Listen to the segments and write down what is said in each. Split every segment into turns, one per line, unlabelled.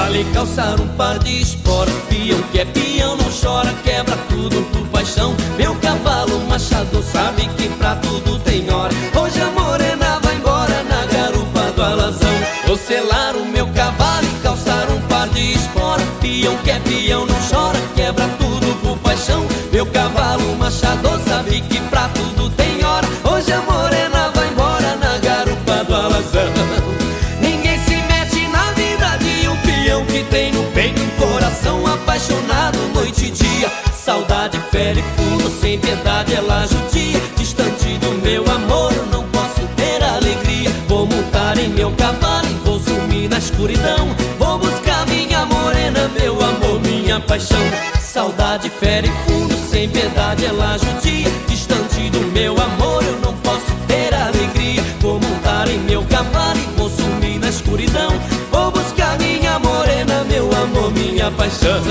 cavalo e calçar um par de espora. Peão que é peão não chora, quebra tudo por paixão. Meu cavalo machador sabe que pra tudo tem hora. Hoje a morena vai embora na garupa do alazão. Vou selar o meu cavalo e calçar um par de espora. Peão que é peão não chora, quebra tudo por paixão. Meu cavalo machador sabe que pra tudo tem hora. Hoje a morena vai embora na garupa do alazão. Ninguém se mete na vida de um peão que tem no peito um coração apaixonado noite e dia. Saudade fere fundo, sem piedade ela judia. Distante do meu amor eu não posso ter alegria. Vou montar em meu cavalo e vou sumir na escuridão. Vou buscar minha morena, meu amor, minha paixão. Saudade fere fundo, sem piedade ela judia. Distante do meu amor eu não posso ter alegria. Vou montar em meu cavalo e vou sumir na escuridão. Vou buscar minha morena, meu amor, minha paixão.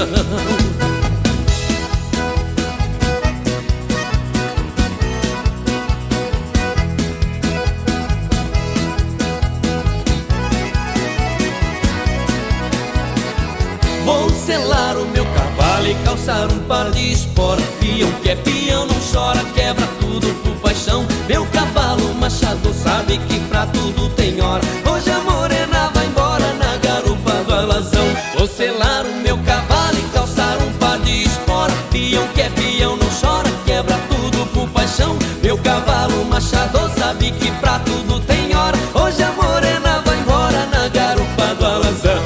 Vou selar o meu cavalo e calçar um par de espora. Peão que é peão não chora, quebra tudo por paixão. Meu cavalo machador sabe que pra tudo tem hora. Hoje a morena vai embora na garupa do alazão. Vou selar o meu cavalo e calçar um par de espora. Peão que é peão não chora, quebra tudo por paixão. Meu cavalo machador sabe que pra tudo tem hora. Hoje a morena vai embora na garupa do alazão.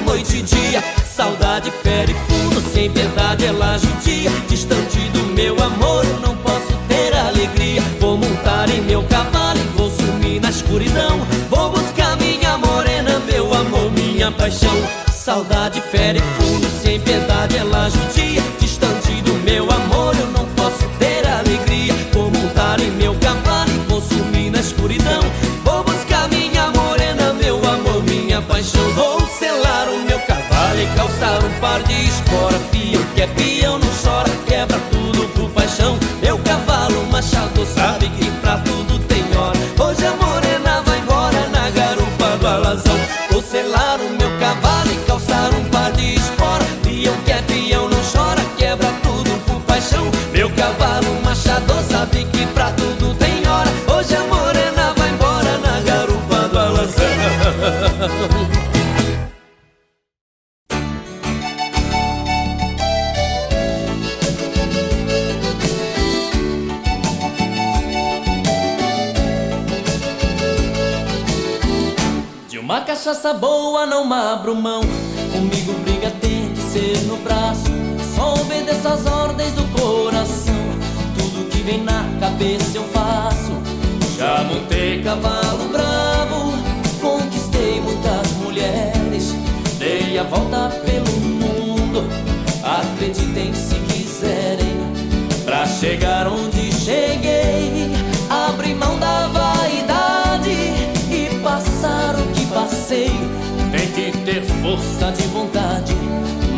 Noite e dia, saudade fere fundo, sem piedade ela judia. Distante do meu amor eu não posso ter alegria. Vou montar em meu cavalo e vou sumir na escuridão. Vou buscar minha morena, meu amor, minha paixão. Saudade fere fundo, sem piedade ela judia. Distante do meu amor eu não posso ter alegria. Vou montar em meu cavalo e vou sumir na escuridão. Vou buscar minha morena, meu amor, minha paixão. Vou selar o meu cavalo e calçar um par de espora. Peão que é peão não chora, quebra tudo por paixão. Meu cavalo machador sabe que pra tudo tem hora. Hoje a morena vai embora na garupa do alazão. Vou selar o meu cavalo e calçar um par de espora. Peão que é peão não chora, quebra tudo por paixão. Meu cavalo machador sabe que pra tudo tem hora. Hoje a morena vai embora na garupa do alazão. Uma cachaça boa não abro mão. Comigo briga tem que ser no braço. Só obedeço as ordens do coração. Tudo que vem na cabeça eu faço. Já montei cavalo bravo, conquistei muitas mulheres. Dei a volta pelo mundo, acreditem se quiserem. Pra chegar onde cheguei, abri mão da vaidade e passar o que passei. Tem que ter força de vontade.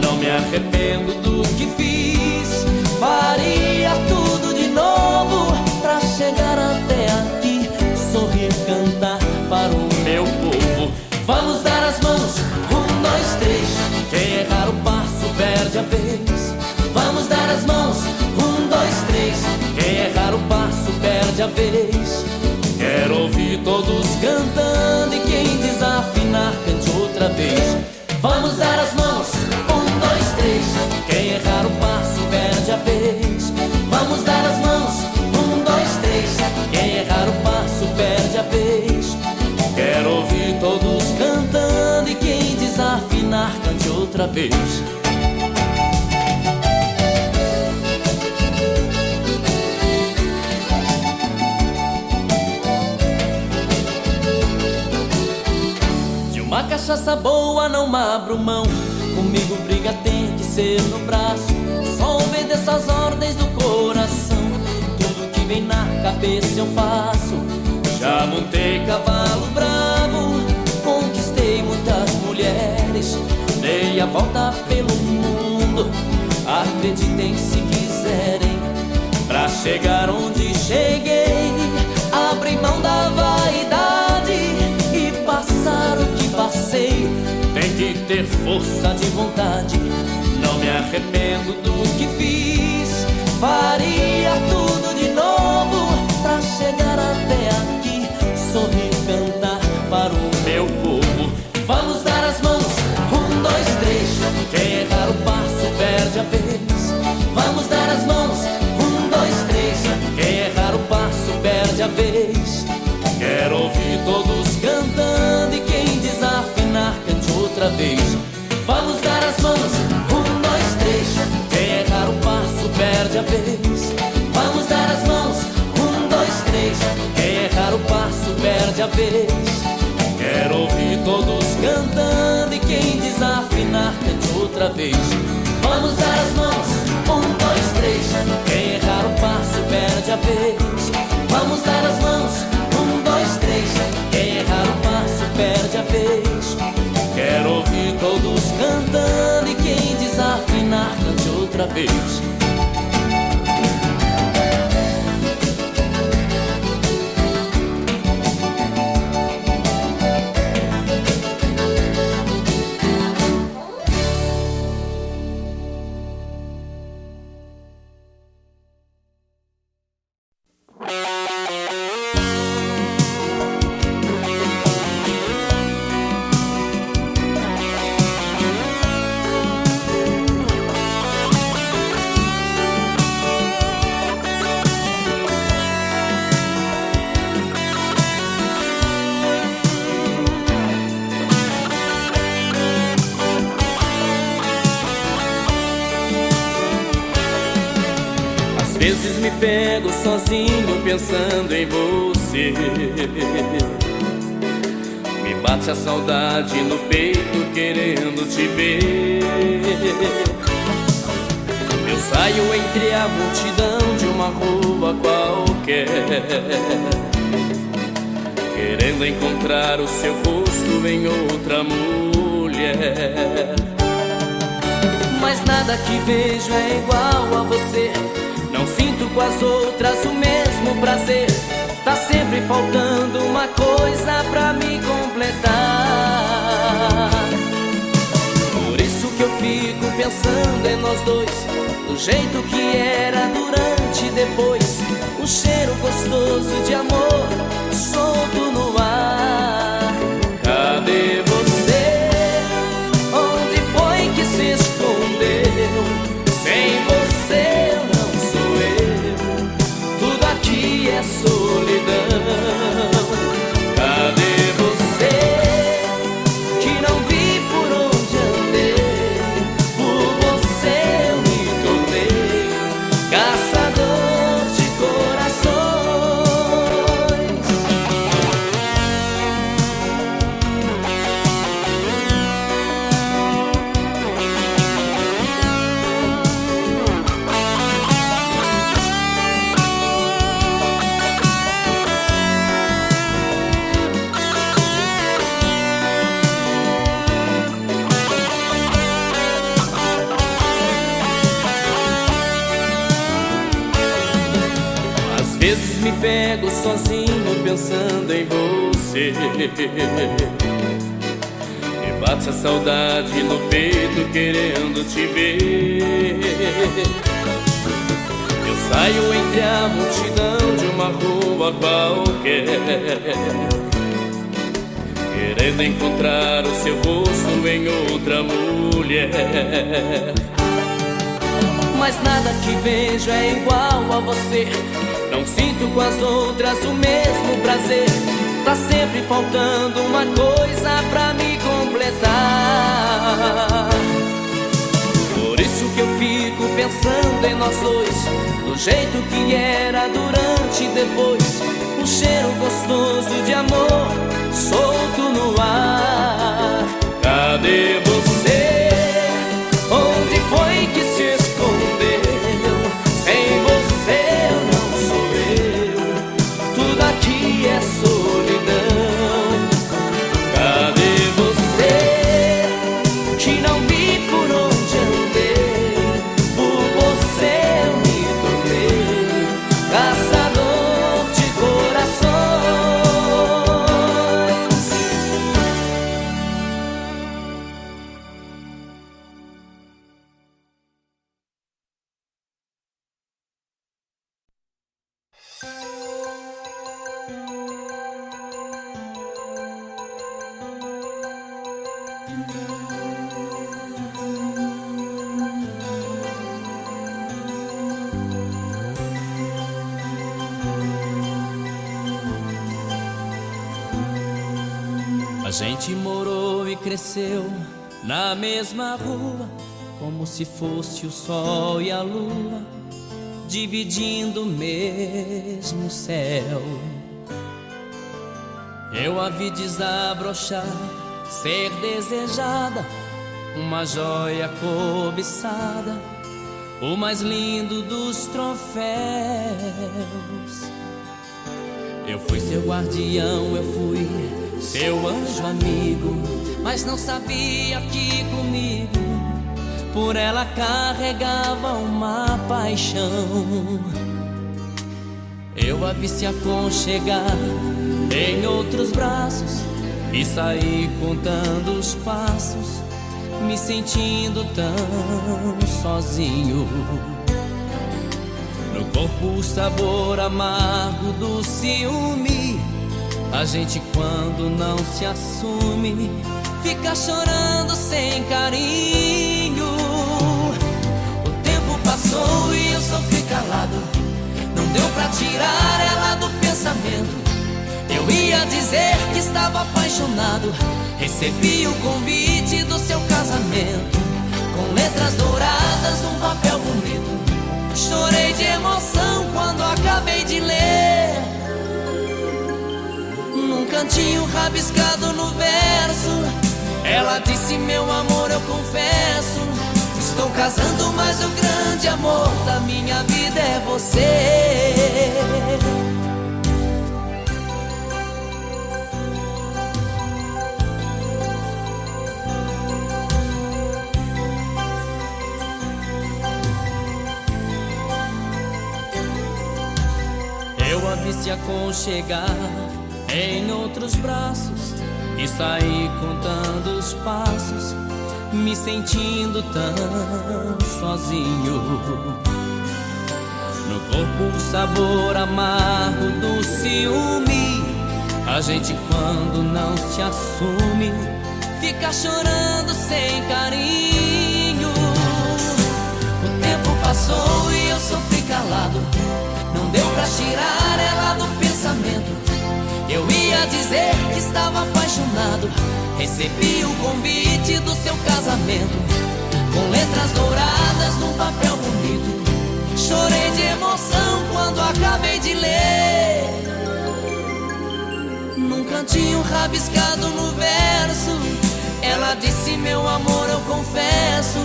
Não me arrependo do que fiz. Faria tudo de novo pra chegar até aqui. Sorrir, cantar para o meu povo. Vamos dar as mãos, 1, 2, 3. Quem errar o passo perde a vez. Vamos dar as mãos, 1, 2, 3. Quem errar o passo perde a vez. Quero ouvir todos cantando e quem desafinar cante outra vez. Vamos dar as mãos, 1, 2, 3. Quem errar o passo perde a vez. Vamos dar as mãos, 1, 2, 3. Quem errar o passo perde a vez. Quero ouvir todos cantando e quem desafinar cante outra vez. Uma cachaça boa não abro mão. Comigo briga tem que ser no braço. Só obedeço as ordens do coração. Tudo que vem na cabeça eu faço. Já montei cavalo bravo, conquistei muitas mulheres. Dei a volta pelo mundo, acreditem se quiserem. Pra chegar onde cheguei, abri mão da ter força de vontade. Não me arrependo do que fiz. Faria tudo de novo pra chegar até aqui, sorrir, cantar para o meu povo. Vamos dar as mãos, 1, 2, 3. Quem errar o passo perde a vez. Vamos dar as mãos, 1, 2, 3. Quem errar o passo perde a vez. Quero ouvir todos cantando e quem desafinar cante outra vez. Vamos dar as mãos, 1, 2, 3. Quem errar o passo perde a vez. Vamos dar as mãos, 1, 2, 3. Quem errar o passo perde a vez. Quero ouvir todos cantando e quem desafinar cante outra vez. Vamos dar as mãos, 1, 2, 3. Quem errar o passo perde a vez. Vamos dar as mãos, 1, 2, 3. Quem errar o passo perde a vez. Quero ouvir todos cantando e quem desafinar cante outra vez.
Às vezes me pego sozinho pensando em você. Me bate a saudade no peito querendo te ver. Eu saio entre a multidão de uma rua qualquer, querendo encontrar o seu rosto em outra mulher.
Mas nada que vejo é igual a você. Não sinto com as outras o mesmo prazer. Tá sempre faltando uma coisa pra me completar. Por isso que eu fico pensando em nós dois, do jeito que era durante e depois. Um cheiro gostoso de amor solto no ar.
Cadê você?
Onde foi que se escondeu?
Sem você eu não sou eu,
Tudo aqui é solidão.
cadê você?
Que não vi por onde andei. Por você eu me tornei caçador de corações.
Às vezes me pego sozinho pensando em você. Me bate a saudade no peito querendo te ver. Eu saio entre a multidão de uma rua qualquer, querendo encontrar o seu rosto em outra mulher.
Mas nada que vejo é igual a você. Não sinto com as outras o mesmo prazer. Tá sempre faltando uma coisa pra me completar. Por isso que eu fico pensando em nós dois, do jeito que era durante e depois. Um cheiro gostoso de amor solto no ar.
Cadê você?
Onde foi que se escondeu? Sem você eu não sou eu. Tudo aqui é solidão.
Cadê você?
Que não vi por onde andei. Por você eu me tornei caçador de corações. A gente morou e cresceu na mesma rua, como se fosse o sol e a lua dividindo o mesmo céu. Eu a vi desabrochar, ser desejada, uma joia cobiçada, o mais lindo dos troféus. Eu fui seu guardião, eu fui seu anjo amigo, mas não sabia que comigo por ela carregava uma paixão. Eu a vi se aconchegar em outros braços e saí contando os passos, me sentindo tão sozinho. No corpo o sabor amargo do ciúme. A gente quando não se assume fica chorando sem carinho. O tempo passou e eu sofri calado, não deu pra tirar ela do pensamento. Eu ia dizer que estava apaixonado, recebi o convite do seu casamento, com letras douradas num papel bonito. Chorei de emoção quando acabei de ler. Num cantinho rabiscado no verso, ela disse: meu amor, eu confesso, estou casando, mas o grande amor da minha vida é você. Eu a vi se aconchegar em outros braços e saí contando os passos, me sentindo tão sozinho. No corpo o sabor amargo do ciúme. A gente quando não se assume fica chorando sem carinho. O tempo passou e eu sofri calado, não deu pra tirar ela do pensamento. Eu ia dizer que estava apaixonado, recebi o convite do seu casamento, com letras douradas num papel bonito. Chorei de emoção quando acabei de ler. Num cantinho rabiscado no verso, ela disse: meu amor, eu confesso,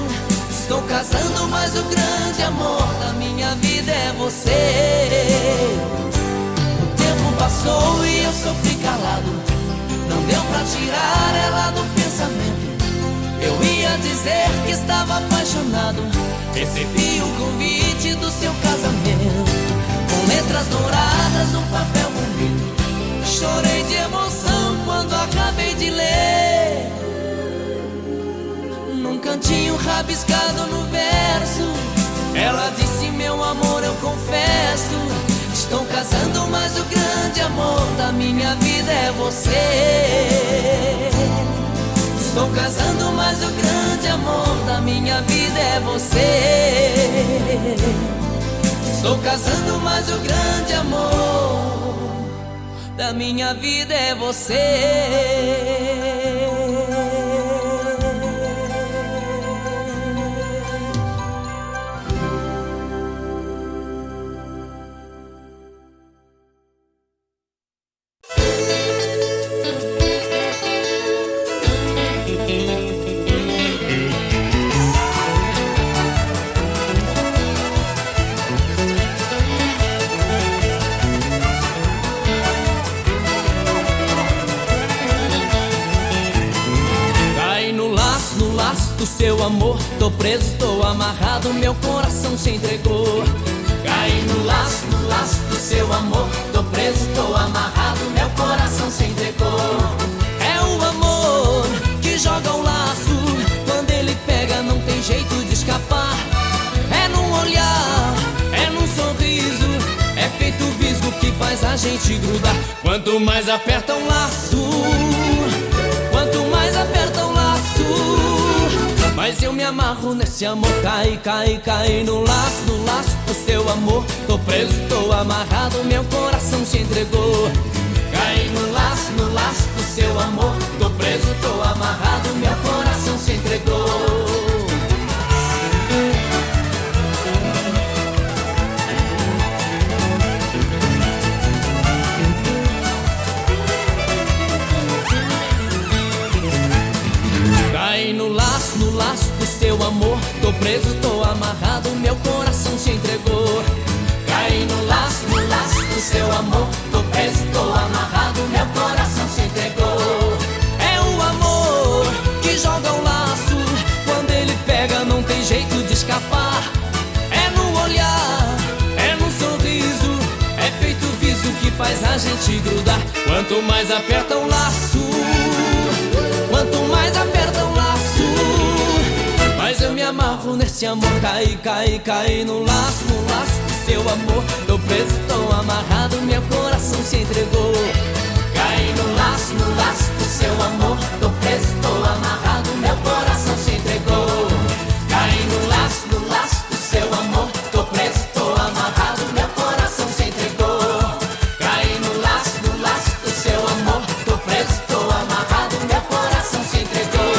estou casando, mas o grande amor da minha vida é você. O tempo passou e eu sofri calado, não deu pra tirar ela do pensamento. Eu ia dizer que estava apaixonado, recebi o convite do seu casamento, com letras douradas num papel bonito. Chorei de emoção quando acabei de ler. Num cantinho rabiscado no verso, ela disse: meu amor, eu confesso, estou casando, mas o grande amor da minha vida é você. Estou casando, mas o grande amor da minha vida é você. Estou casando, mas o grande amor da minha vida é você. Do seu amor, tô preso, tô amarrado, meu coração se entregou. Caí no laço do seu amor, tô preso, tô amarrado, meu coração se entregou. É o amor que joga o laço, quando ele pega não tem jeito de escapar. É num olhar, é num sorriso, é feito visgo que faz a gente grudar. Quanto mais aperta o laço, quanto mais aperta o laço, Mas eu me amarro nesse amor, cai no laço do seu amor. Tô preso, tô amarrado, meu coração se entregou. Cai no laço do seu amor. Tô preso, tô amarrado, meu coração se entregou. Cai no laço do seu amor. Tô preso, tô amarrado, meu coração se entregou. Cai no laço do seu amor. Tô preso, tô amarrado, meu coração se entregou. É o amor que joga o laço, quando ele pega não tem jeito de escapar. É no olhar, é no sorriso, é feito viso que faz a gente grudar. Quanto mais aperta o laço, quanto mais aperta o laço. Mas eu me amarro nesse amor, cai no laço do seu amor. Tô preso, tô amarrado, meu coração se entregou. Cai no laço do seu amor. Tô preso, tô amarrado, meu coração se entregou. Cai no laço do seu amor. Tô preso, tô amarrado, meu coração se entregou. Cai no laço do seu amor. Tô preso, tô amarrado, meu coração se entregou.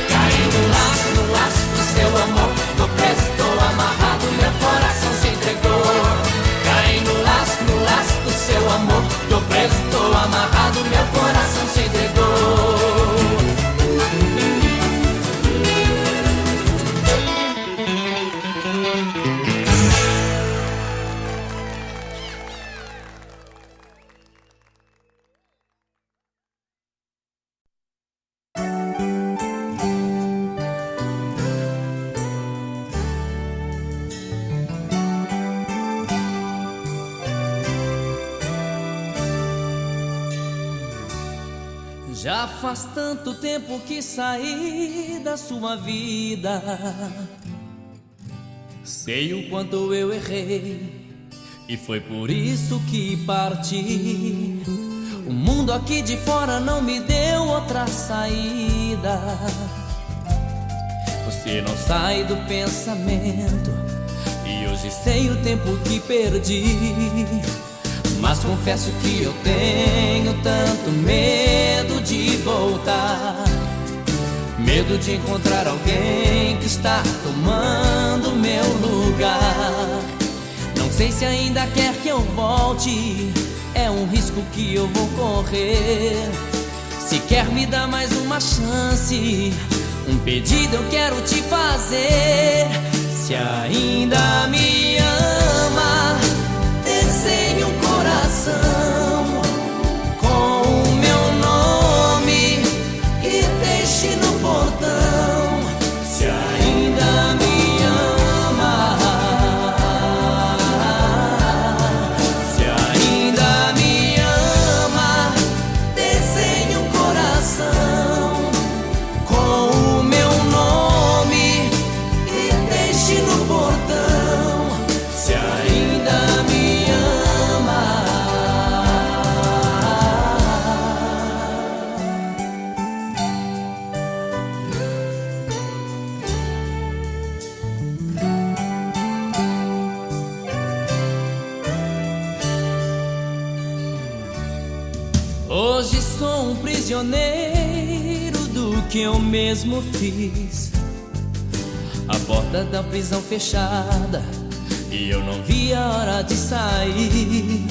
Cai no laço do seu amor. Tô preso, tô amarrado, meu coração se entregou. Cai no laço do seu amor. Tô preso, tô amarrado, meu coração se entregou. Já faz tanto tempo que saí da sua vida. Sei o quanto eu errei e foi por isso que parti. O mundo aqui de fora não me deu outra saída. Você não sai do pensamento e hoje sei o tempo que perdi. Mas confesso que eu tenho tanto medo de voltar. Medo de encontrar alguém que está tomando meu lugar. Não sei se ainda quer que eu volte, é um risco que eu vou correr. Se quer me dar mais uma chance, um pedido eu quero te fazer. Se ainda me ama, desenhe um coração com o meu nome e deixe no portão. Se ainda me ama, se ainda me ama, desenhe um coração com o meu nome e deixe no portão. Se ainda me ama. Hoje sou um prisioneiro do que eu mesmo fiz. A porta da prisão fechada e eu não vi a hora de sair.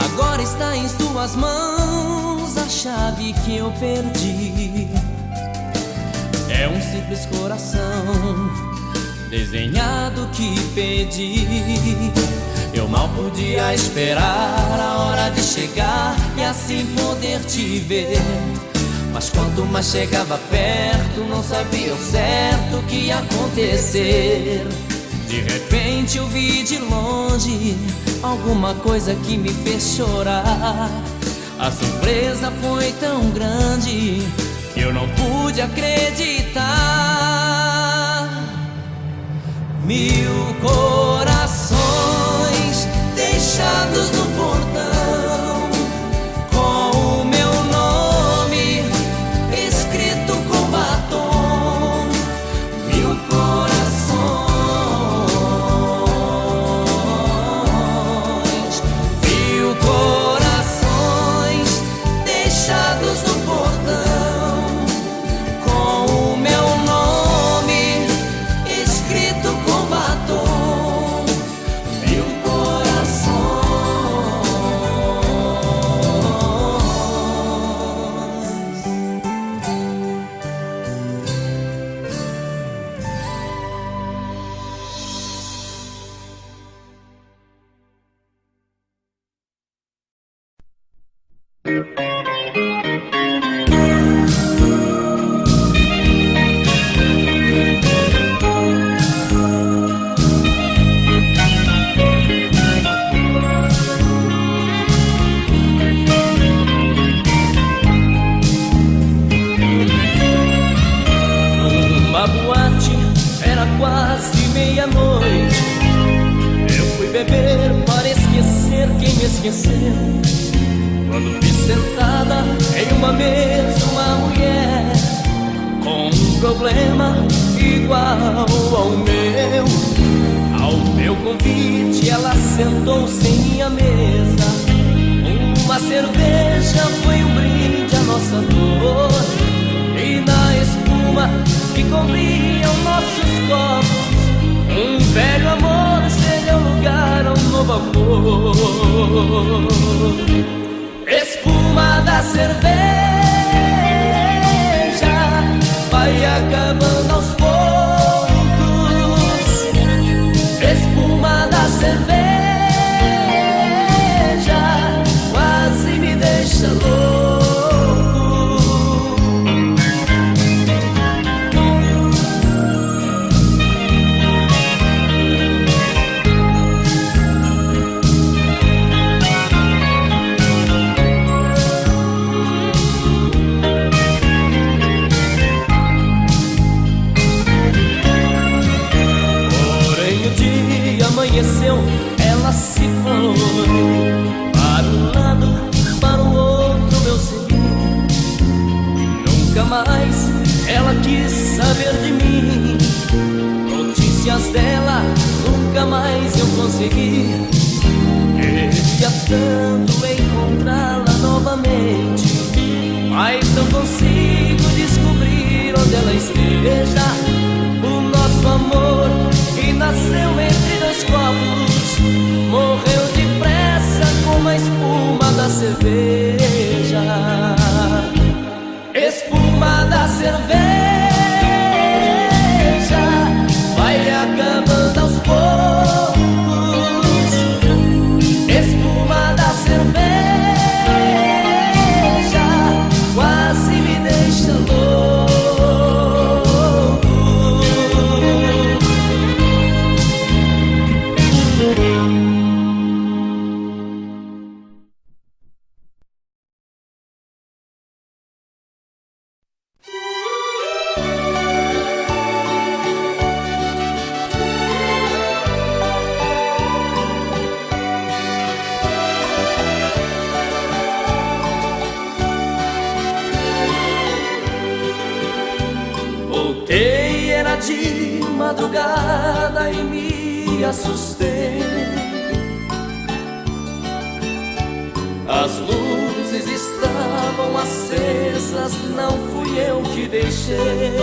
Agora está em suas mãos a chave que eu perdi. É um simples coração desenhado que pedi. Eu mal podia esperar a hora de chegar e assim poder te ver. Mas quanto mais chegava perto, não sabia o certo o que ia acontecer. De repente eu vi de longe alguma coisa que me fez chorar. A surpresa foi tão grande que eu não pude acreditar. 1000 corações deixados no portão, com o meu nome escrito com batom. Numa boate, era quase meia-noite. Eu fui beber para esquecer quem me esqueceu. Quando vi sentada em uma mesa uma mulher com um problema igual ao meu. Ao meu convite ela sentou-se em minha mesa. Uma cerveja foi um brinde à nossa dor. E na espuma que cobriam nossos copos, um velho amor cedeu lugar a um novo amor. Espuma da cerveja vai acabando aos poucos. Espuma da cerveja quase me deixa louco. Amanheceu, ela se foi para um lado, para o outro eu segui. Nunca mais ela quis saber de mim. Notícias dela nunca mais eu consegui. Queria tanto encontrá-la novamente, mas não consigo descobrir onde ela esteja. O nosso amor que nasceu entre dois copos morreu depressa como a espuma da cerveja. Espuma da cerveja vai acabando aos poucos. Espuma da cerveja quase me deixa louco. Voltei, era de madrugada e me assustei. As luzes estavam acesas, não fui eu que deixei.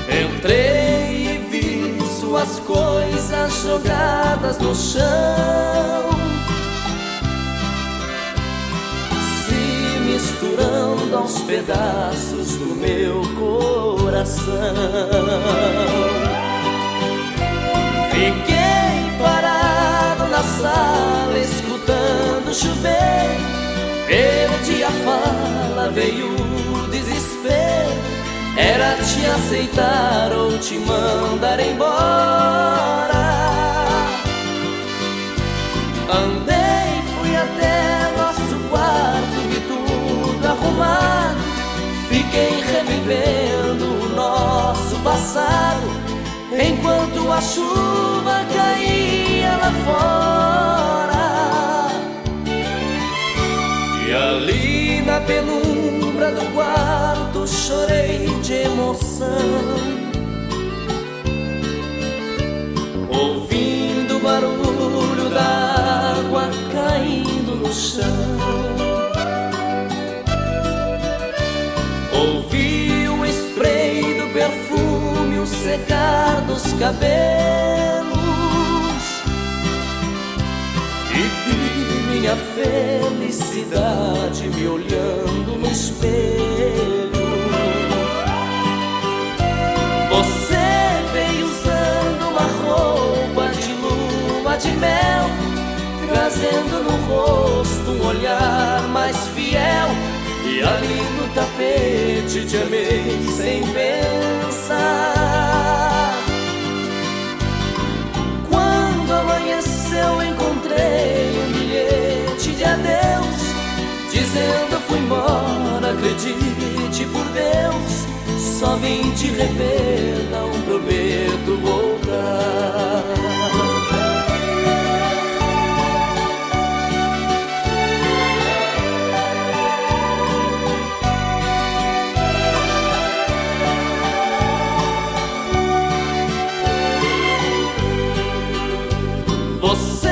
Entrei e vi suas coisas jogadas no chão, misturando aos pedaços do meu coração. Fiquei parado na sala escutando chover. Perdi a fala, veio o desespero. Era te aceitar ou te mandar embora. Andei, fui até nosso quarto, vi tudo arrumado. Fiquei revivendo o nosso passado, enquanto a chuva caía lá fora. E ali na penumbra do quarto chorei de emoção, ouvindo o barulho da água caindo no chão. Ouvi o spray do perfume, o secar dos cabelos, e vi minha felicidade me olhando no espelho. Você veio usando uma roupa de lua de mel, trazendo no rosto um olhar mais fiel. E ali no tapete te amei sem pensar. Quando amanheceu encontrei um bilhete de adeus, dizendo fui embora, acredite por Deus, só vim te rever, não prometo voltar. Você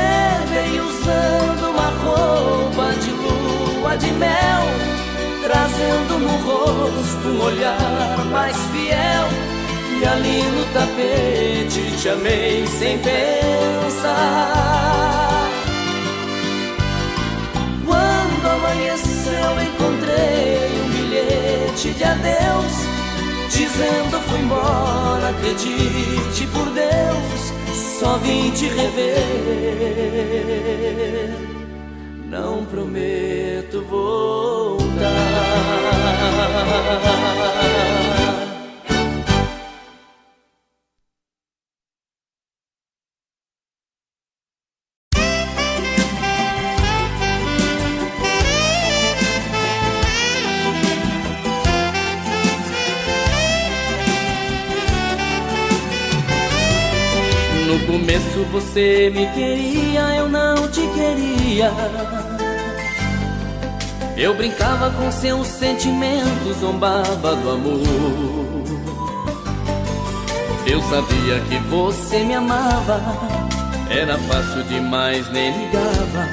veio usando uma roupa de lua de mel, trazendo no rosto um olhar mais fiel. E ali no tapete te amei sem pensar. Quando amanheceu encontrei um bilhete de adeus, dizendo fui embora, acredite por Deus, só vim te rever, não prometo voltar.
No começo você me queria, eu não te queria.
Eu brincava com seus sentimentos, zombava do amor.
Eu sabia que você me amava, era fácil demais, nem ligava.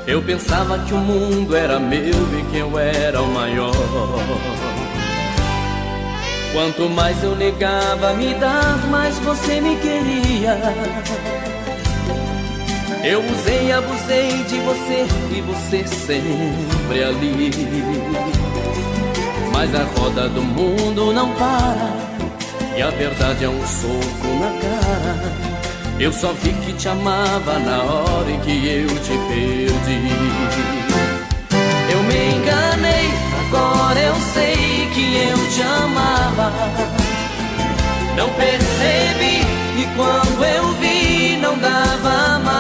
Eu pensava que o mundo era meu e que eu era o maior. Quanto mais eu negava me dar, mais você me queria. Eu usei e abusei de você e você sempre ali. Mas a roda do mundo não para e a verdade é um soco na cara. Eu só vi que te amava na hora em que eu te perdi.
Eu me enganei, agora eu sei que eu te amava. Não percebi e quando eu vi não dava mais.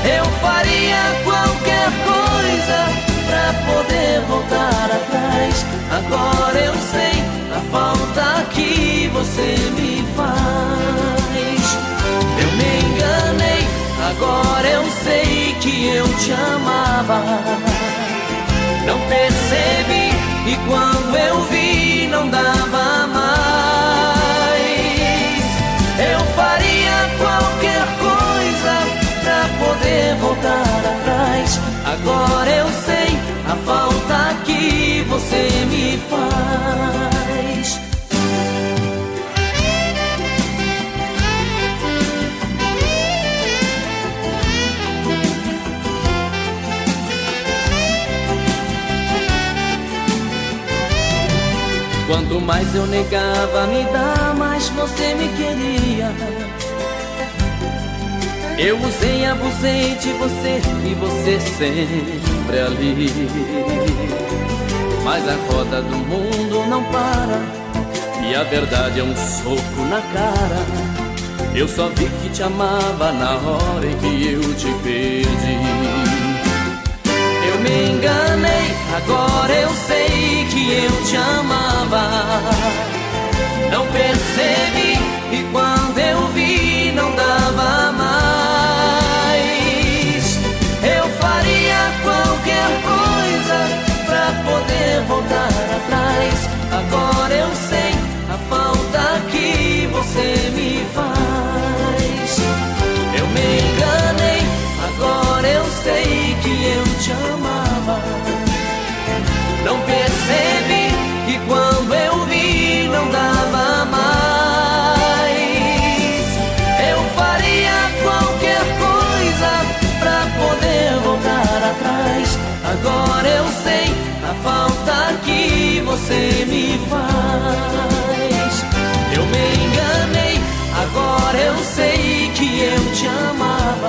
Eu faria qualquer coisa pra poder voltar atrás. Agora eu sei a falta que você me faz. Eu me enganei, agora eu sei que eu te amava. Não percebi e quando eu vi não dava mais. Eu faria qualquer coisa pra poder voltar atrás. Agora eu sei a falta que você me faz.
Quanto mais eu negava me dar, mais você me queria. Eu usei e abusei de você e você sempre ali. Mas a roda do mundo não para e a verdade é um soco na cara. Eu só vi que te amava na hora em que eu te perdi.
Eu me enganei, agora eu sei que eu te amava. Não percebi e quando eu vi não dava mais. Eu faria qualquer coisa pra poder voltar atrás. Agora eu sei a falta que você me faz. Eu me enganei, agora eu sei que eu te amava. Não percebi e quando eu vi não dava mais. Eu faria qualquer coisa pra poder voltar atrás. Agora eu sei a falta que você me faz. Eu me enganei, agora eu sei que eu te amava.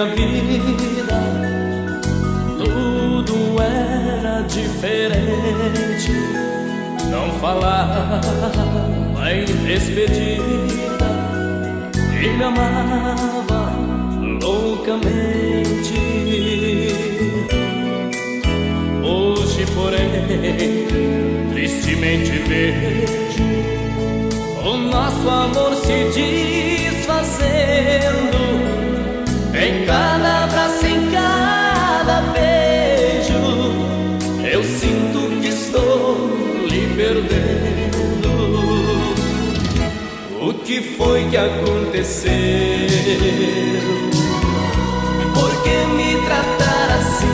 minha vida tudo era diferente. Não falava em despedida e me amava loucamente. Hoje, porém, tristemente vejo o nosso amor se desfazendo. Em cada abraço, em cada beijo, eu sinto que estou lhe perdendo. O que foi que aconteceu? Por que me tratar assim?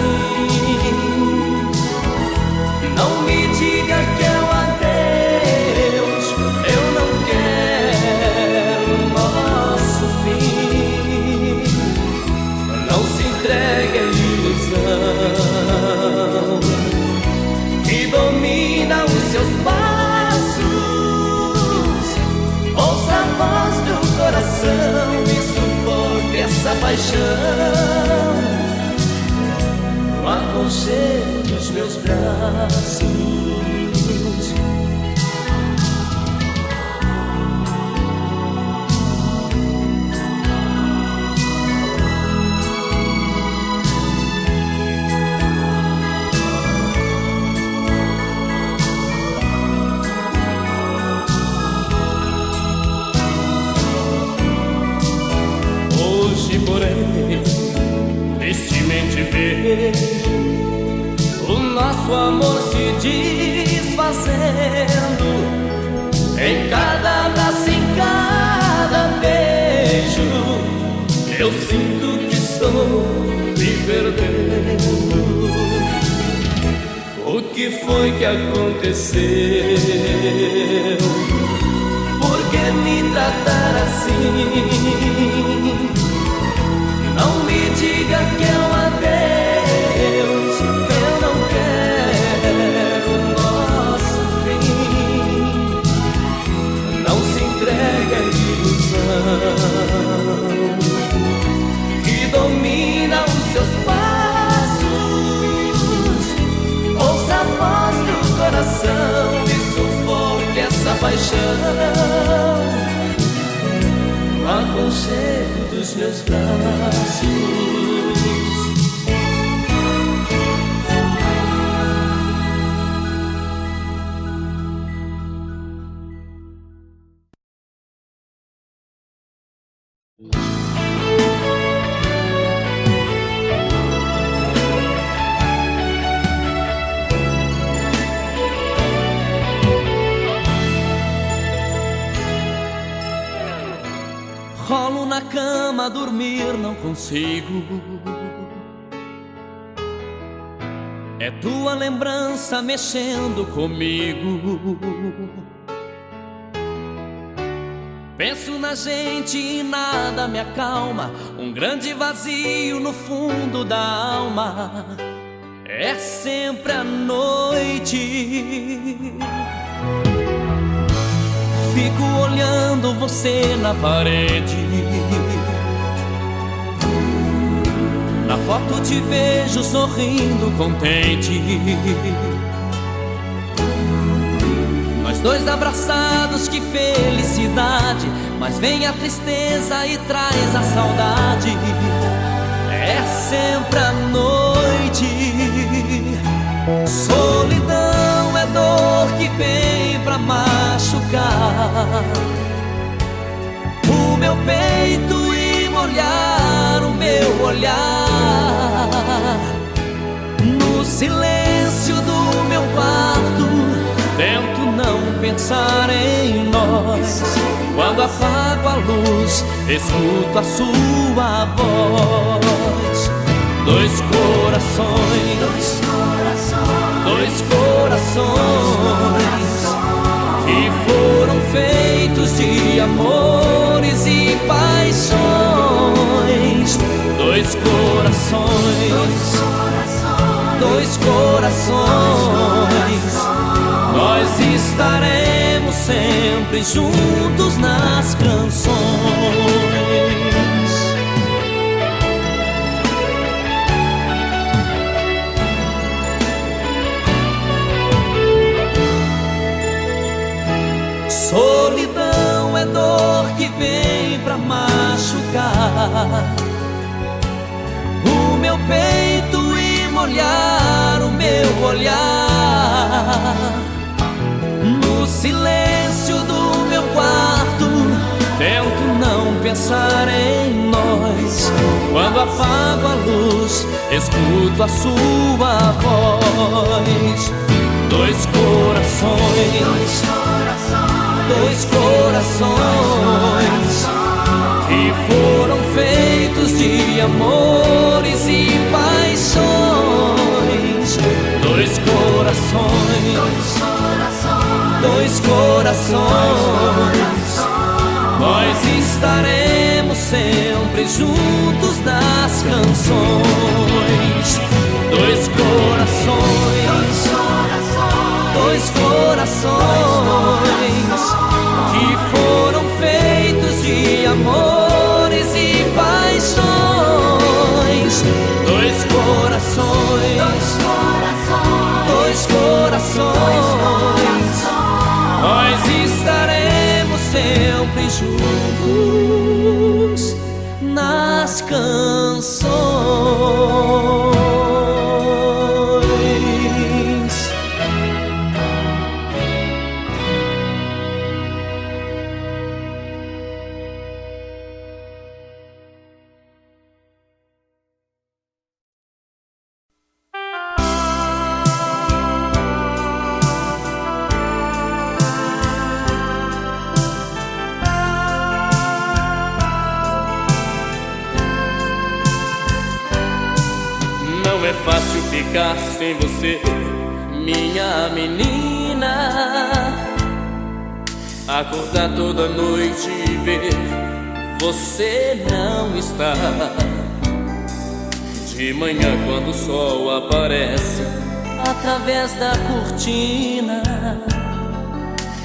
Não me diga que é um adeus, eu não quero o nosso fim. Não se entregue à ilusão que domina os seus passos. Ouça a voz do coração e suporte essa paixão no aconchego dos meus braços. Hoje, porém, tristemente vejo o nosso amor se desfazendo. Em cada abraço, em cada beijo, eu sinto que estou me perdendo. O que foi que aconteceu? Por que me tratar assim? Não me diga que é um adeus, eu não quero o nosso fim. Não se entregue à ilusão que domina os seus passos. Ouça a voz do coração e sufoque essa paixão no aconchego dos meus braços. Rolo na cama, dormir não consigo. É tua lembrança mexendo comigo. Penso na gente e nada me acalma. Um grande vazio no fundo da alma. É sempre a noite. Fico olhando você na parede. Na foto te vejo sorrindo contente. Nós dois abraçados, que felicidade. Mas vem a tristeza e traz a saudade. É sempre a noite. Solidão é dor que vem pra machucar o meu peito e molhar o meu olhar. No silêncio do meu quarto tento não pensar em nós. Quando apago a luz, escuto a sua voz. Dois corações, dois corações que foram feitos de amores e paixões. Dois corações, dois corações. Nós estaremos sempre juntos nas canções. o meu peito e molhar o meu olhar. No silêncio do meu quarto, tento não pensar em nós. Quando apago a luz, escuto a sua voz. Dois corações, dois corações que foram feitos de amores e paixões. Dois corações, dois corações, nós estaremos sempre juntos nas canções. Dois corações, dois corações que foram feitos de amores e paixões. Dois corações, dois corações, nós estaremos sempre juntos nas canções.
Não é fácil ficar sem você, minha menina. Acordar toda noite e ver você não está. De manhã quando o sol aparece
Através da cortina,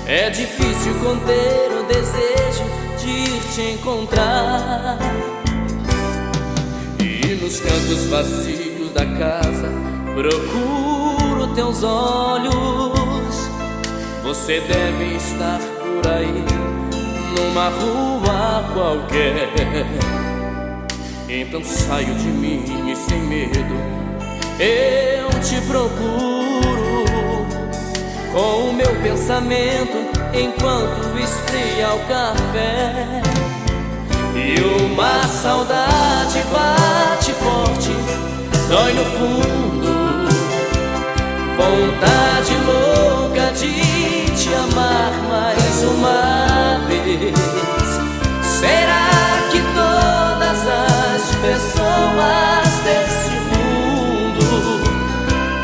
é difícil conter o desejo de te encontrar. E nos cantos vazios da casa procuro teus olhos. Você deve estar por aí, numa rua qualquer. Então saio de mim e sem medo eu te procuro, com o meu pensamento enquanto esfria o café. E uma saudade bate forte, dói no fundo, vontade louca de te amar mais uma vez. Será que todas as pessoas desse mundo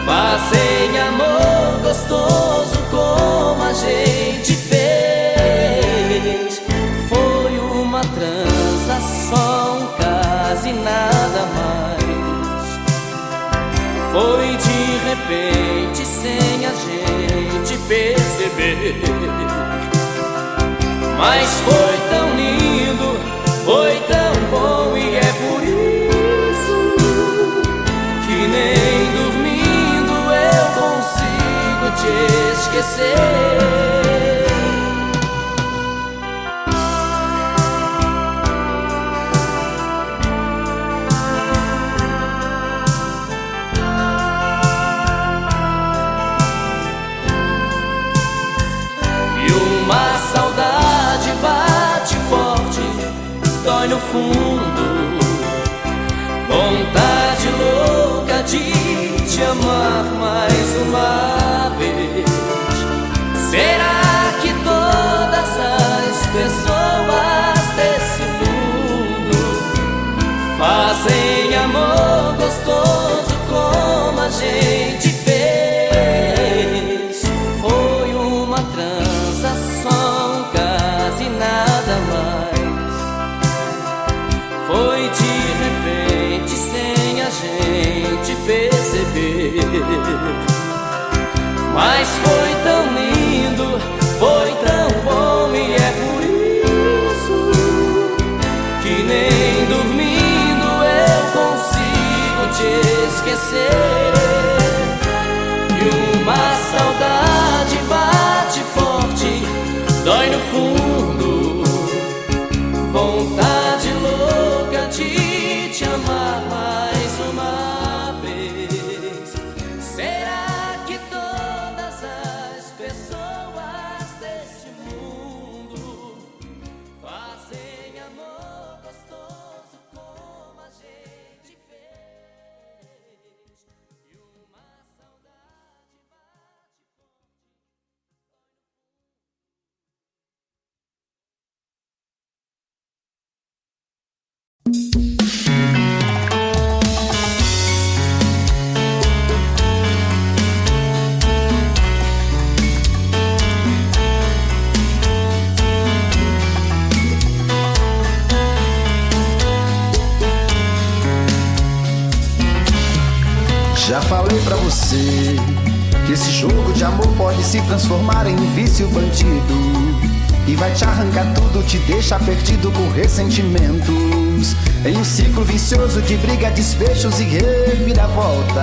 fazem amor gostoso como a gente fez? Foi uma transação, quase nada mais. Foi de repente, sem a gente perceber. Mas foi tão lindo, foi tão bom, e é por isso que nem dormindo eu consigo te esquecer. Uma saudade bate forte, dói no fundo, vontade louca de te amar mais uma vez. Será que todas as pessoas desse mundo fazem amor gostoso como a gente fez? Foi uma transação, quase nada mais. Foi de repente, sem a gente perceber. Mas foi tão lindo, foi tão bom, e é por isso que nem dormindo eu consigo te esquecer. E uma saudade bate forte, dói no fundo, vontade louca
Já falei pra você que esse jogo de amor pode se transformar em um vício bandido, e vai te arrancar tudo, te deixar perdido por ressentimentos, em um ciclo vicioso de briga, desfechos e reviravoltas.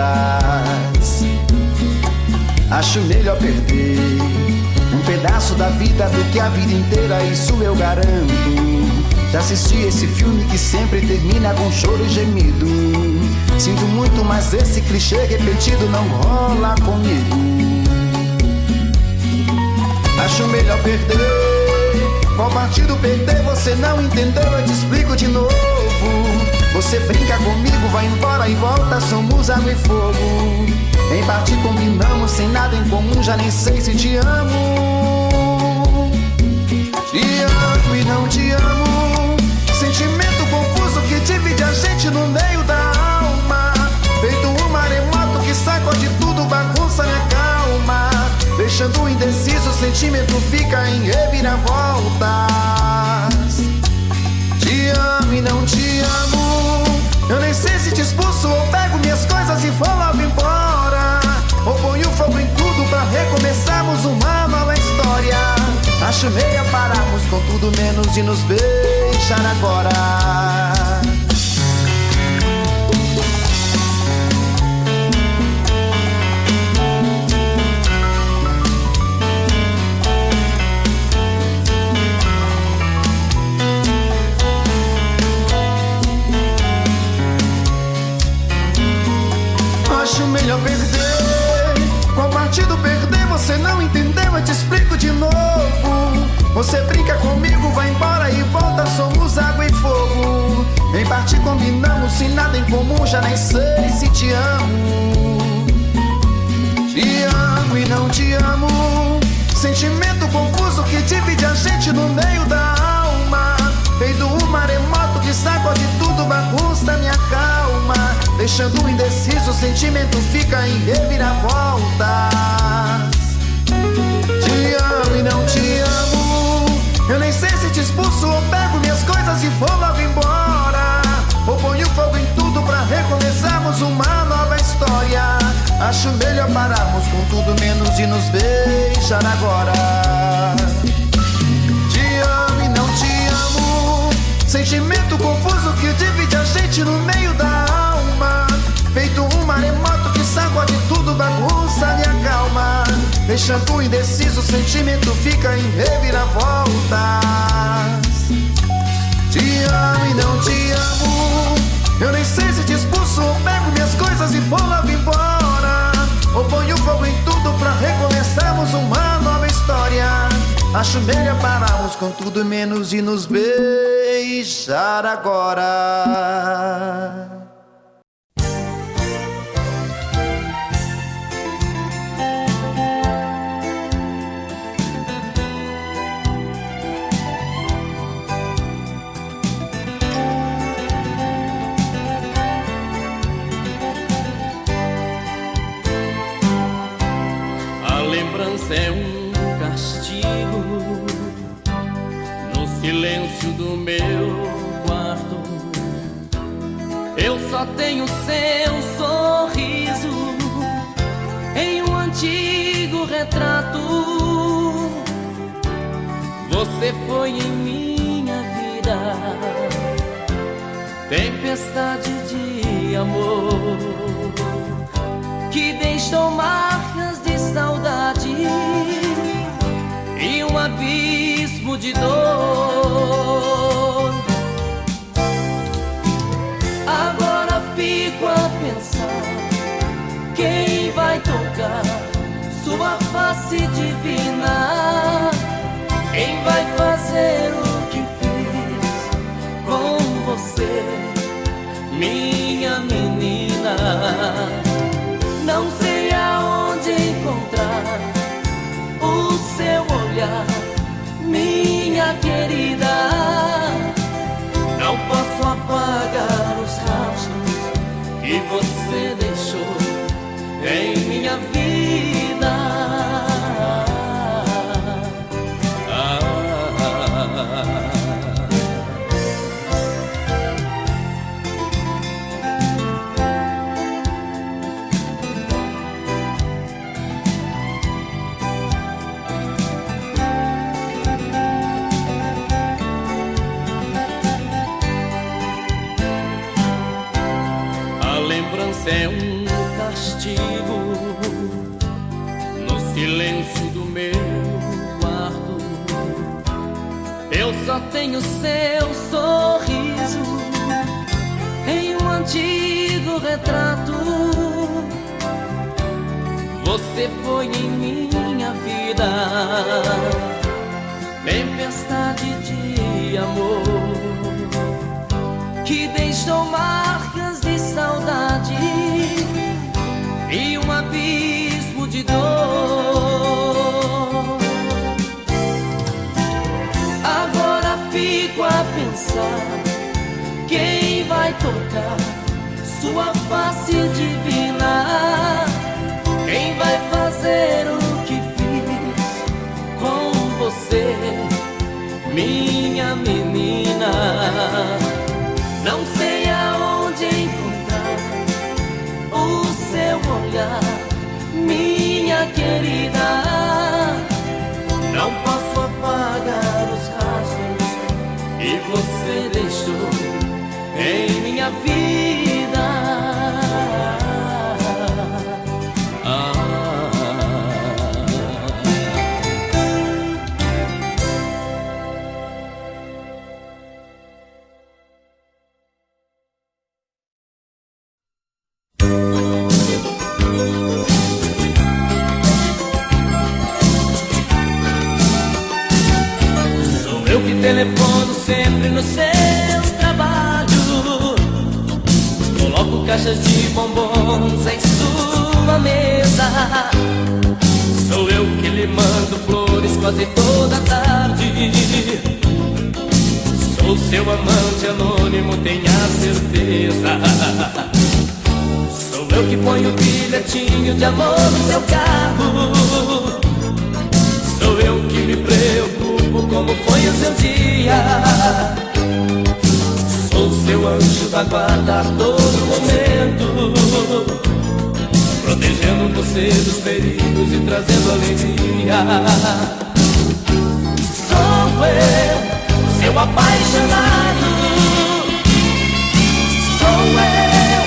Acho melhor perder um pedaço da vida do que a vida inteira, isso eu garanto. Já assisti esse filme que sempre termina com choro e gemido. Sinto muito, mas esse clichê repetido não rola comigo. Acho melhor perder. Qual partido perder? Você não entendeu, eu te explico de novo. Você brinca comigo, vai embora e volta, somos água e fogo. Em parte combinamos, sem nada em comum, já nem sei se te amo. Te amo e não te amo, sentimento confuso que divide a gente no meio da alma. Feito um maremoto que sacode tudo, bagunça minha calma. Deixando indeciso, o sentimento fica em reviravoltas. Te amo e não te amo, eu nem sei se te expulso ou pego minhas coisas e vou logo embora, ou ponho fogo em tudo pra recomeçarmos uma nova história. Acho meio pararmos com tudo menos de nos beijar agora. Acho melhor perder. Qual partido perder? Você não entendeu, eu te explico de novo. Você brinca comigo, vai embora e volta, somos água e fogo. Em parte combinamos, sem nada em comum, já nem sei se te amo. Te amo e não te amo, sentimento confuso que divide a gente no meio da alma. Feito um maremoto que sacode tudo, bagunça minha calma. Deixando indeciso, o sentimento fica em reviravoltas. Te amo e não te amo, eu nem sei se te expulso ou pego minhas coisas e vou logo embora, ou ponho fogo em tudo pra recomeçarmos uma nova história. Acho melhor pararmos com tudo menos de nos beijar agora. Te amo e não te amo, sentimento confuso que divide a gente no meio da alma. Feito um maremoto que sacode tudo, bagunça minha calma. Deixando indeciso, o sentimento fica em reviravoltas. Te amo e não te amo, eu nem sei se te expulso ou pego minhas coisas e vou logo embora, ou ponho fogo em tudo pra recomeçarmos uma nova história. Acho melhor pararmos com tudo menos de nos beijar agora.
É um castigo no silêncio do meu quarto. Eu só tenho seu sorriso em um antigo retrato. Você foi em minha vida tempestade de amor que deixou marcas de saudade e um abismo de dor. Agora fico a pensar, quem vai tocar sua face divina? Quem vai fazer o que fiz com você, minha menina? Não sei aonde encontrar o seu olhar, minha querida. Não posso apagar os rastros que você deixou em minha vida. Isso é um castigo no silêncio do meu quarto. Eu só tenho seu sorriso em um antigo retrato. Você foi em minha vida tempestade de amor que deixou marcas de saudade e um abismo de dor. Agora fico a pensar quem vai tocar sua face divina, quem vai fazer o que fiz com você, minha menina. Não sei aonde encontrar o seu olhar, minha querida. Não posso apagar os rastros que você deixou em minha vida. Telefono sempre no seu trabalho, coloco caixas de bombons em sua mesa. Sou eu que lhe mando flores quase toda tarde. Sou seu amante anônimo, tenha certeza. Sou eu que ponho o bilhetinho de amor no seu carro. Sou eu que me preocupo como foi o seu dia. Sou seu anjo da guarda a todo momento, protegendo você dos perigos e trazendo alegria. Sou eu, seu apaixonado. Sou eu,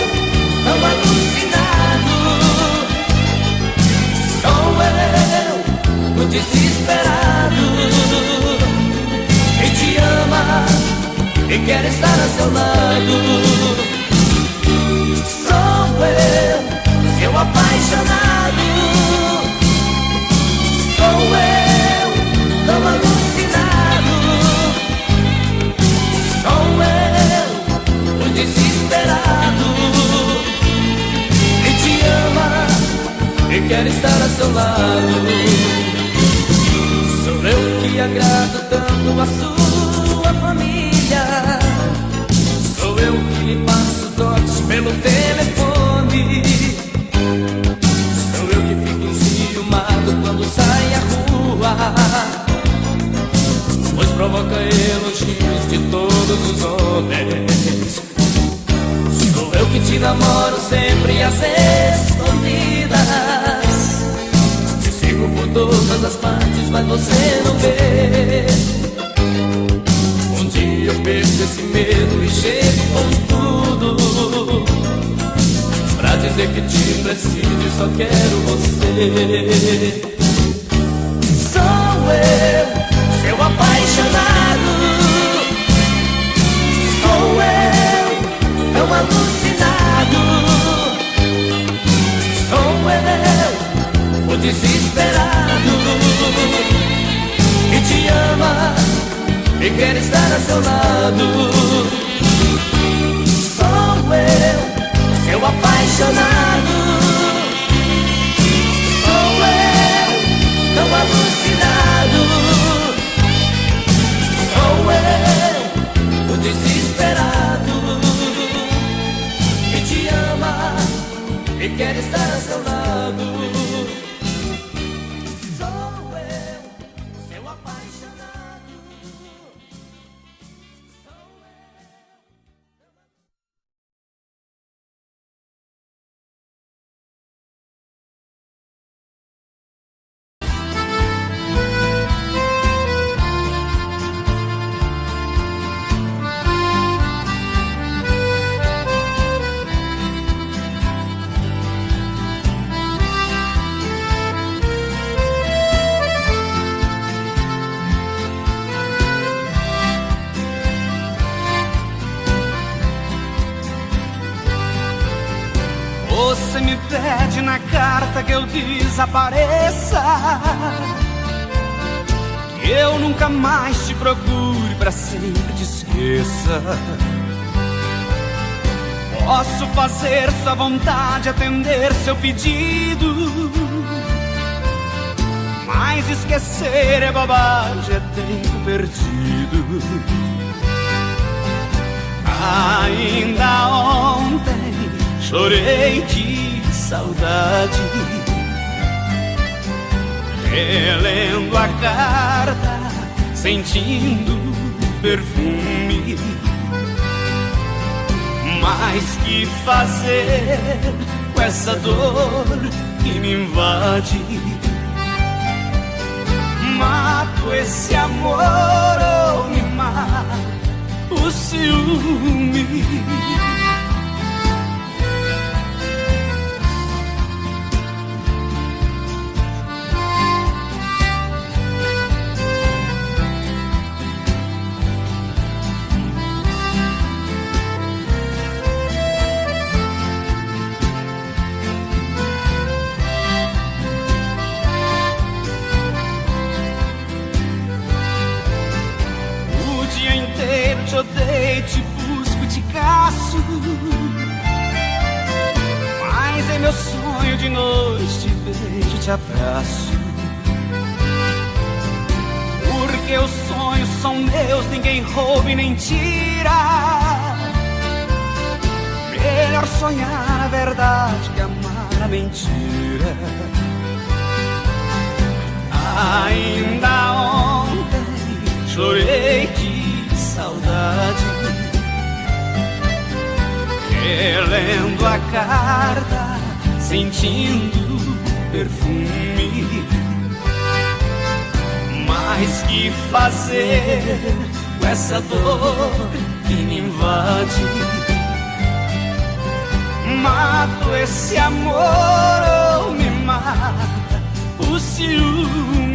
tão alucinado. Sou eu, o desesperado, que te ama e quer estar a seu lado. Sou eu, seu apaixonado. Sou eu, tão alucinado. Sou eu, o desesperado, que te ama e quer estar a seu lado. Sou eu que agrado tanto a sua família. Sou eu que lhe passo dotes pelo telefone. Sou eu que fico enciumado quando sai à rua, pois provoca elogios de todos os homens. Sou eu que te namoro sempre às escondidas, por todas as partes, mas você não vê. Um dia eu perco esse medo e chego com tudo pra dizer que te preciso e só quero você. Sou eu, seu apaixonado. Sou eu, tão alucinado. Sou eu, o desesperado, que te ama e quer estar a seu lado. Sou eu, seu apaixonado. Sou eu, tão alucinado. Sou eu, o desesperado, que te ama e quer estar a seu lado.
Você me pede na carta que eu desapareça, que eu nunca mais te procure, pra sempre te esqueça. Posso fazer sua vontade, atender seu pedido, mas esquecer é bobagem, é tempo perdido. Ainda ontem chorei de saudade, relendo a carta, sentindo perfume. Mas que fazer com essa dor que me invade? Mato esse amor ou me mata o ciúme? Te odeio, te busco, te caço, mas é meu sonho de noite, te beijo, te abraço. Porque os sonhos são meus, ninguém rouba e nem tira. Melhor sonhar a verdade que amar a mentira. Ainda ontem chorei de saudade, relendo a carta, sentindo perfume. Mas que fazer com essa dor que me invade? Mato esse amor ou me mata o ciúme?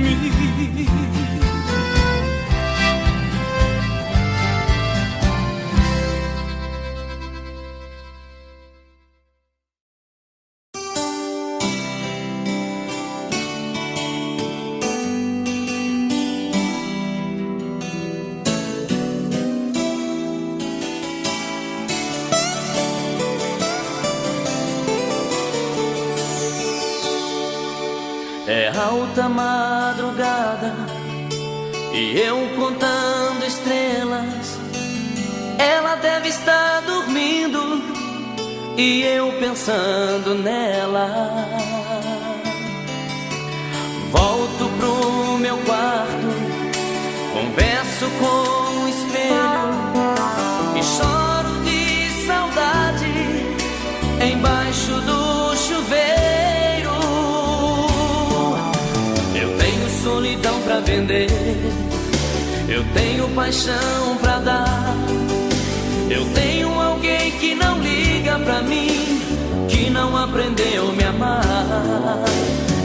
É alta madrugada e eu contando estrelas. Ela deve estar dormindo e eu pensando nela. Volto pro meu quarto, converso com o espelho e choro de saudade embaixo do chuveiro. Solidão pra vender, eu tenho paixão pra dar. Eu tenho alguém que não liga pra mim, que não aprendeu a me amar.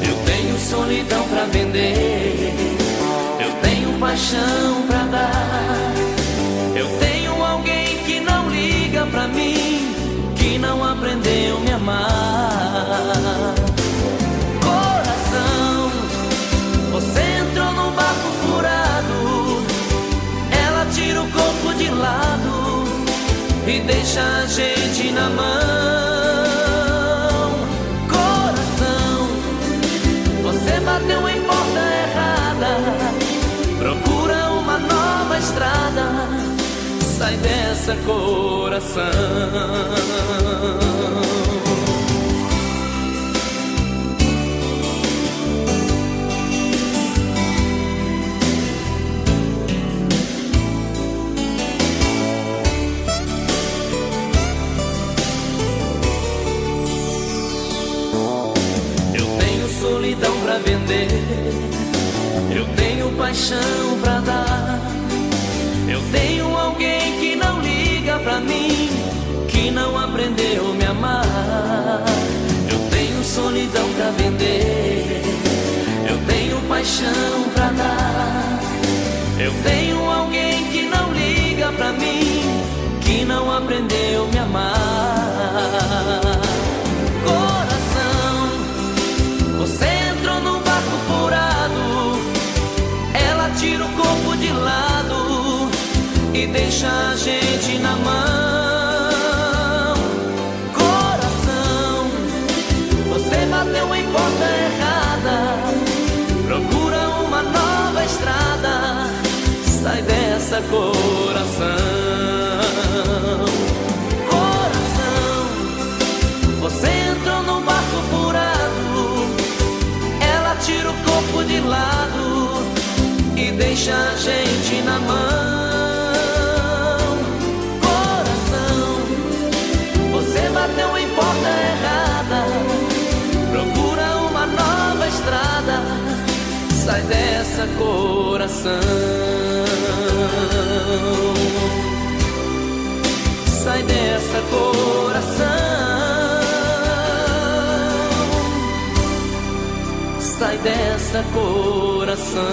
Eu tenho solidão pra vender, eu tenho paixão pra dar. Eu tenho alguém que não liga pra mim, que não aprendeu a me amar. Coração, você entrou num barco furado, ela tira o corpo de lado e deixa a gente na mão. Coração, você bateu em porta errada, procura uma nova estrada, sai dessa, coração. Solidão pra vender, eu tenho paixão pra dar. Eu tenho alguém que não liga pra mim, que não aprendeu a me amar. Eu tenho solidão pra vender, eu tenho paixão pra dar. Eu tenho alguém que não liga pra mim, que não aprendeu a me amar. deixa a gente na mão. Coração, você bateu em porta errada, procura uma nova estrada, sai dessa, coração. Coração, você entrou num barco furado, ela tira o corpo de lado e deixa a gente na mão. Coração, você bateu em porta errada, procura uma nova estrada, sai dessa, coração. Sai dessa, coração. Sai dessa, coração.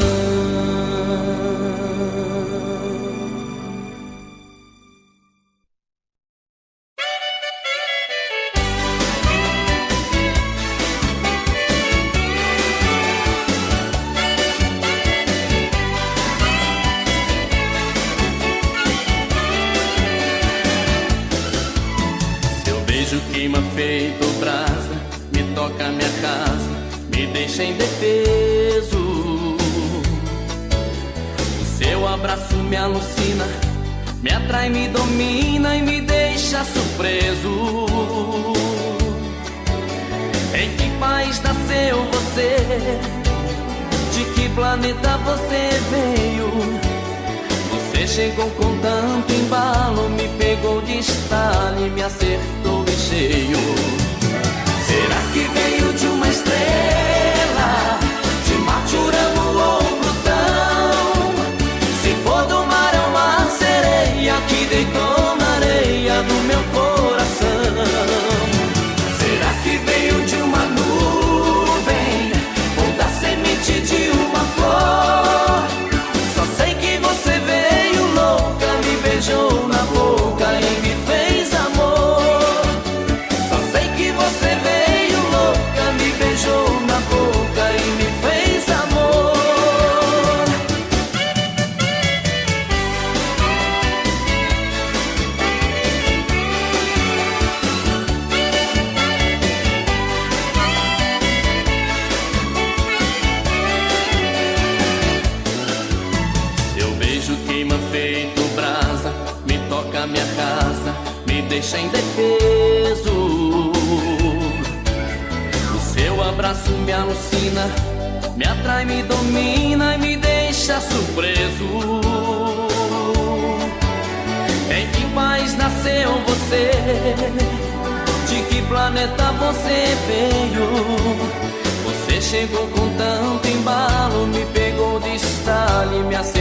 Queima feito brasa, me toca minha casa, me deixa indefeso. O seu abraço me alucina, me atrai, me domina e me deixa surpreso. Em que país nasceu você? De que planeta você veio? Você chegou com tanto embalo, me pegou de estalo e me acertou em cheio. Será que veio de uma estrela, de Marte, Urano ou Plutão? Se for do mar é uma sereia que deitou na areia do meu coração. Será que veio de uma nuvem ou da semente de uma flor? Só sei que você veio louca, me beijou na boca e me fez amor. Só sei que você veio louca, me beijou na boca e me fez amor. Seu beijo queima feito brasa, me toca minha casa, me deixa indefeso. O seu abraço me alucina, me atrai, me domina e me deixa surpreso. Em que país nasceu você? De que planeta você veio? Você chegou com tanto embalo, me pegou de estalo e me acertou